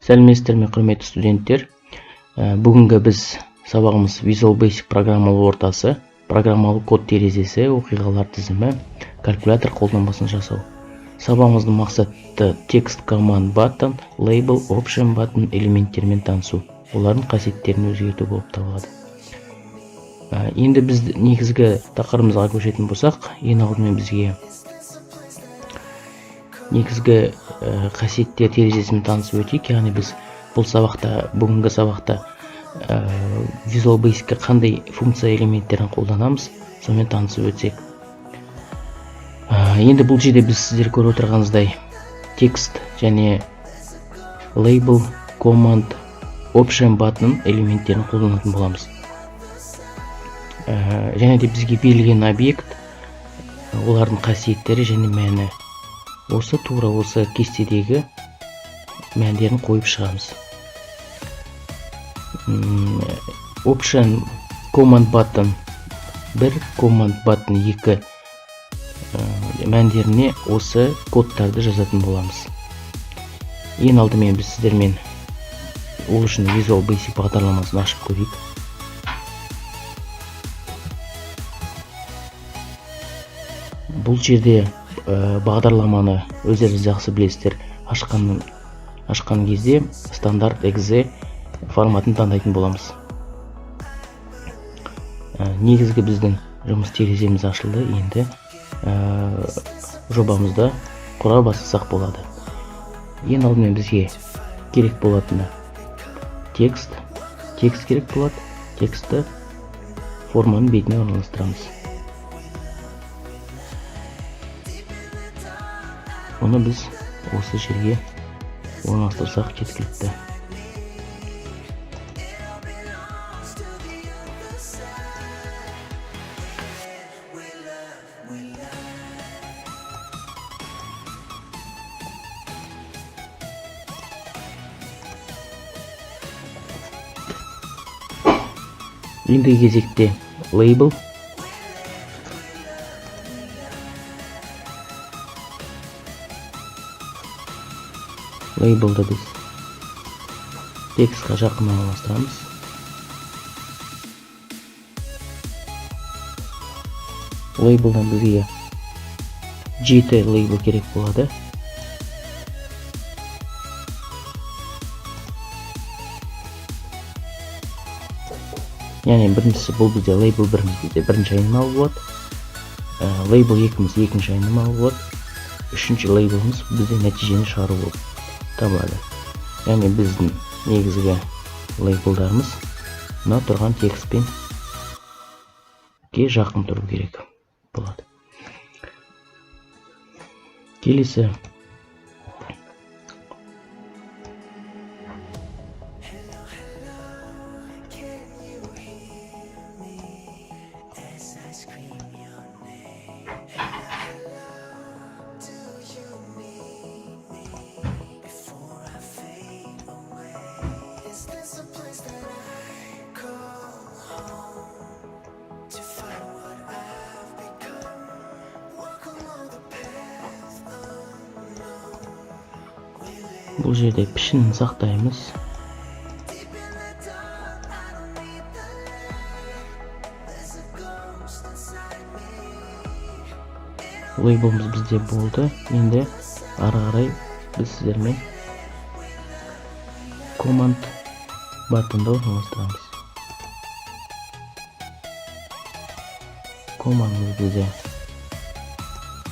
Сәлеметсіздер ме, құрметті студенттер. Бүгінгі біз сабағымыз Visual Basic программалық ортасы, программалық код терезесі, оқиғалар тізімі, калькулятор қолданбасын жасау. Сабағымыздың мақсаты текст, command button, label, option button элементтермен танысу. Олардың қасиеттерін өзгерту болып табылады. Енді біз негізгі тақырыбымызға көшетін болсақ, ең алдымен бізге негізгі қасиеттер терезесімен танысып өтейік. Яғни біз бұл сабақта, бүгінгі сабақта Visual Basic'ке қандай функция элементтерін қолданамыз, сонымен танысып өтсек. Енді бұл жерде біз сіздер көріп отырғаныңыздай текст және label, command, option button элементтерін қолданатын боламыз. Және де бізге берілген объект, олардың қасиеттері және мәні тура осы кестедегі мәндерін қойып шығамыз. Option, command button 1, command button 2 мәндеріне осы кодтарды жазатын боламыз. Ең алдымен біз сіздермен ол үшін Visual Basic бағдарламасын ашып көрейік. Бұл жерде бағдарламаны өздеріңіз жақсы білесіздер. Ашқан кезде стандарт exe форматын таңдайтын боламыз. Негізгі біздің жұмыс тереземіз ашылды. Енді жобамызда құра бастасақ болады. Ең алдымен бізге керек болатыны текст керек болады. Текстті форманың бетіне орналастырамыз. Оны біз осы жерге орналастырсақ жеткілікті. Ендігі кезекте label. Label'ды біз текстқа жақын орналастырамыз. Label'дан бізге GT label керек болады. Яғни біріншісі бұл бізде label бірінші айнымалы болады. Label екінші айнымалы болады. Үшінші label'ымыз бізде нәтижені шығару болып табылады. Яғни біздің негізгі label'дарымыз мына тұрған текстпен жақын тұру керек болады. Келесі бұл жерде пішінін сақтаймыз. Label'ымыз бізде болды. Енді ары қарай біз сіздермен command button'ды орналастырамыз. Command'ымыз бізде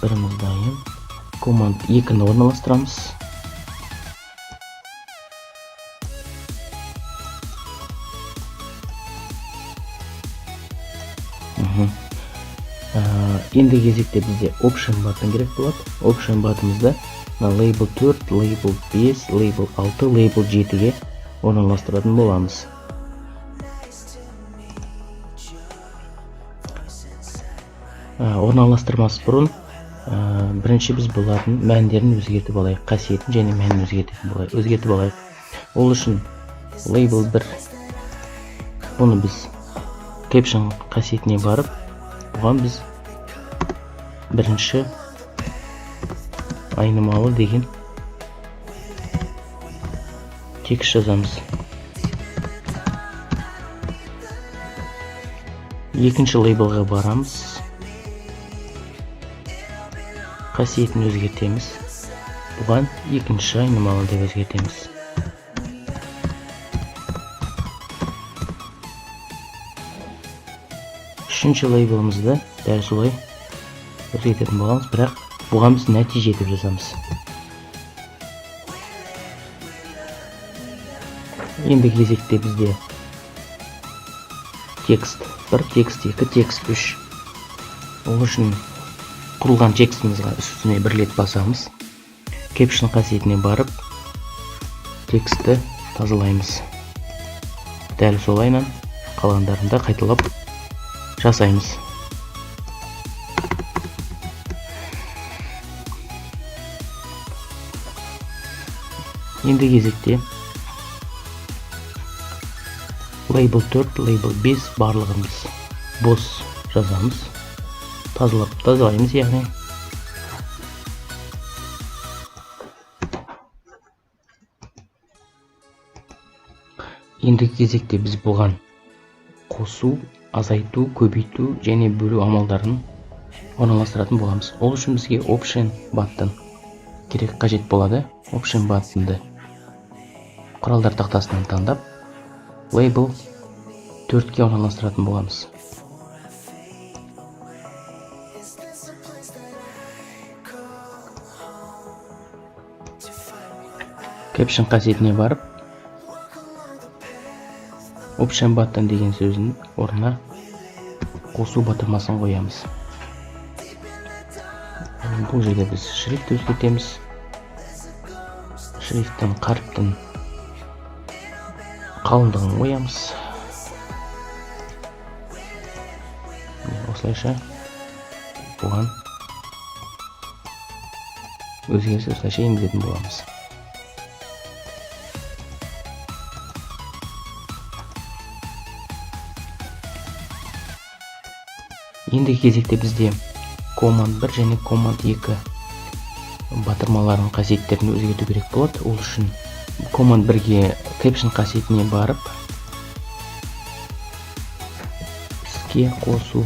біріміз дайын. Command 2-ні орналастырамыз. Енді кезекте бізде option button керек болады. Option button'ымызда label 4, label 5, label 6, label 7-ге орналастыратын боламыз. Орналастырмас бұрын бірінші біз бұлардың мәндерін өзгертіп алайық, қасиетін және мәнін өзгертіп алайық. Ол үшін label 1, бұны біз caption қасиетіне барып, бұған біз бірінші айнымалы деген текст жазамыз. Екінші лейблға барамыз. Қасиетін өзгертеміз. Бұған екінші айнымалы деп өзгертеміз. Үшінші лейблімізді дәл солай өзгертетін боламыз, бірақ бұған біз нәтиже деп жазамыз. Енді кезекте бізде текст 1, текст 2, текст 3. Ол үшін құрылған текстімізге үстіне бір рет басамыз. Caption қасиетіне барып, текстті тазалаймыз. Дәл солайынан қалғандарында қайталап жасаймыз. Енді кезекте Label 4, Label 5 барлығымыз бос жазамыз. Тазалаймыз, яғни. Енді кезекте біз бұған қосу, азайту, көбейту және бөлу амалдарын орналастыратын боламыз. Ол үшін бізге Option баттын керек қажет болады. Option баттынды құралдар тақтасынан таңдап, Label 4-ке орналастыратын боламыз. Caption қасиетіне барып, Option баттын деген сөздің орнына қосу батырмасын қоямыз. Бұл жерде біз шрифт өзгертеміз. Шрифттің қаріптің қалыңдығын қоямыз. Осылайша бұған өзгеріс осылайша енгізетін боламыз. Енді кезекте бізде Command 1 және Command 2 батырмаларын қасиеттерін өзгерту керек болады. Ол үшін Command 1-ге Caption қасиетіне барып, іске қосу.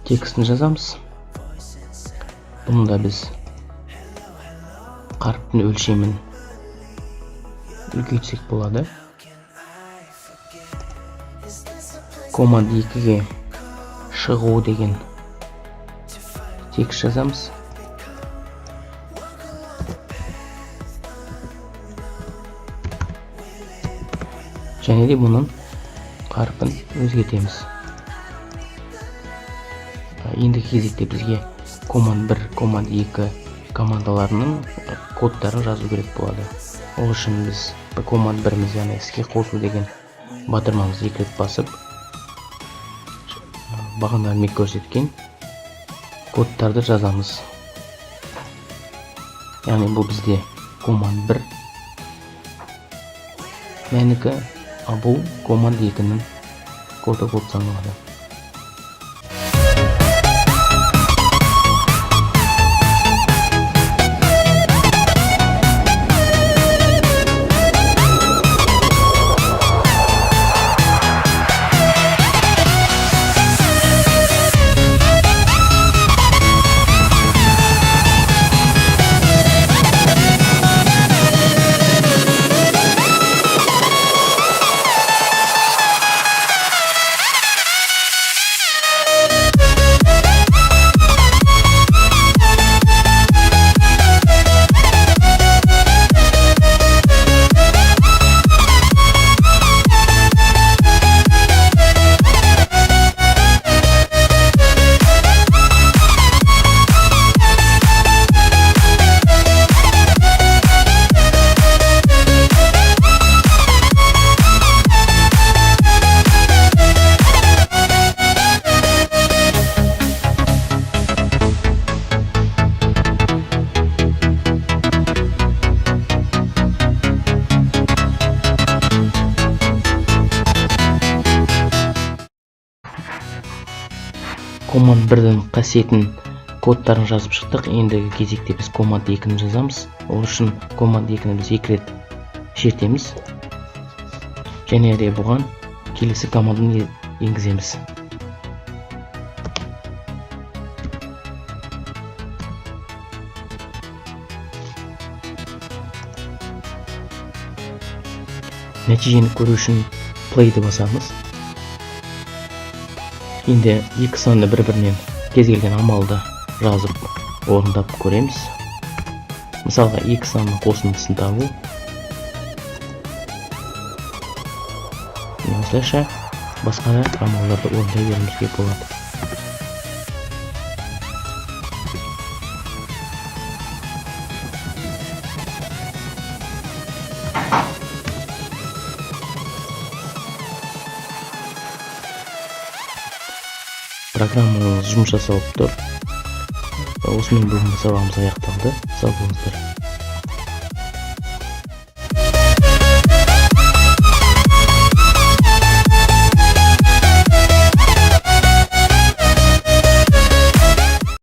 Текстін жазамыз. Бұнда біз қаріптің өлшемін үлкейтсек болады. Command 2-ге шығу деген текст жазамыз. Және де бұның қарпын өзгертеміз. Енді кезекте бізге Command 1, Command 2 командаларының кодтары жазу керек болады. Ол үшін біз Command 1-міз, яғни іске қосу деген батырмамыз екі рет басып, бағандармен көрсеткен кодтарды жазамыз. Яғни бұл бізде Command 1 мәнікі, а бұл Command 2-нің коды болып саналады. Command 1-дің қасиетін кодтарын жазып шықтық. Ендігі кезекте біз команда 2-ні жазамыз. Ол үшін команда 2-ні біз 2 рет шертеміз. Және де бұған келесі команданы енгіземіз. Нәтижені көру үшін play-ді басамыз. Енді екі санды бір-бірінен кез келген амалды жазып орындап көреміз. Мысалға екі санның қосындысын табу. Осылайша басқа да амалдарды орындай беруімізге болады. Программамыз жұмыс жасалып тұр. Осымен бүгінгі сабағымыз аяқталды. Сау болыңыздар.